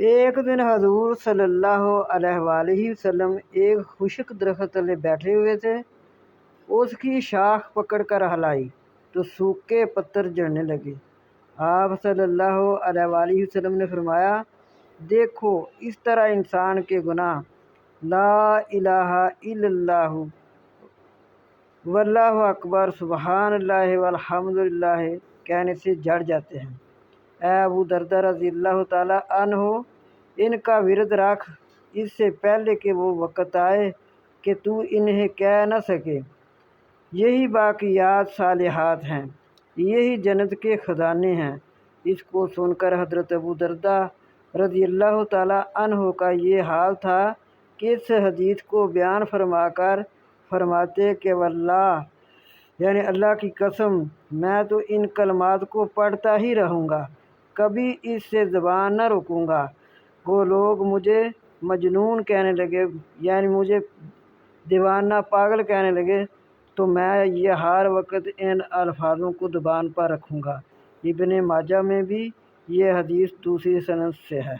ایک دن حضور صلی اللہ علیہ وآلہ وسلم ایک خشک درخت تلے بیٹھے ہوئے تھے۔ اس کی شاخ پکڑ کر ہلائی تو سوکھے پتر جھڑنے لگے۔ آپ صلی اللہ علیہ وآلہ وسلم نے فرمایا، دیکھو اس طرح انسان کے گناہ لا الہ الا اللہ واللہ اکبر سبحان اللہ والحمد للہ کہنے سے جڑ جاتے ہیں۔ اے ابو دردہ رضی اللہ تعالیٰ عنہ، ان کا ورد رکھ اس سے پہلے کہ وہ وقت آئے کہ تو انہیں کہہ نہ سکے۔ یہی باقیات صالحات ہیں، یہی جنت کے خزانے ہیں۔ اس کو سن کر حضرت ابو دردہ رضی اللہ تعالیٰ عنہ کا یہ حال تھا کہ اس حدیث کو بیان فرما کر فرماتے کہ واللہ، یعنی اللہ کی قسم، میں تو ان کلمات کو پڑھتا ہی رہوں گا، کبھی اس سے زبان نہ روکوں گا۔ وہ لوگ مجھے مجنون کہنے لگے، یعنی مجھے دیوانہ پاگل کہنے لگے، تو میں یہ ہر وقت ان الفاظوں کو زبان پر رکھوں گا۔ ابن ماجہ میں بھی یہ حدیث دوسری سند سے ہے۔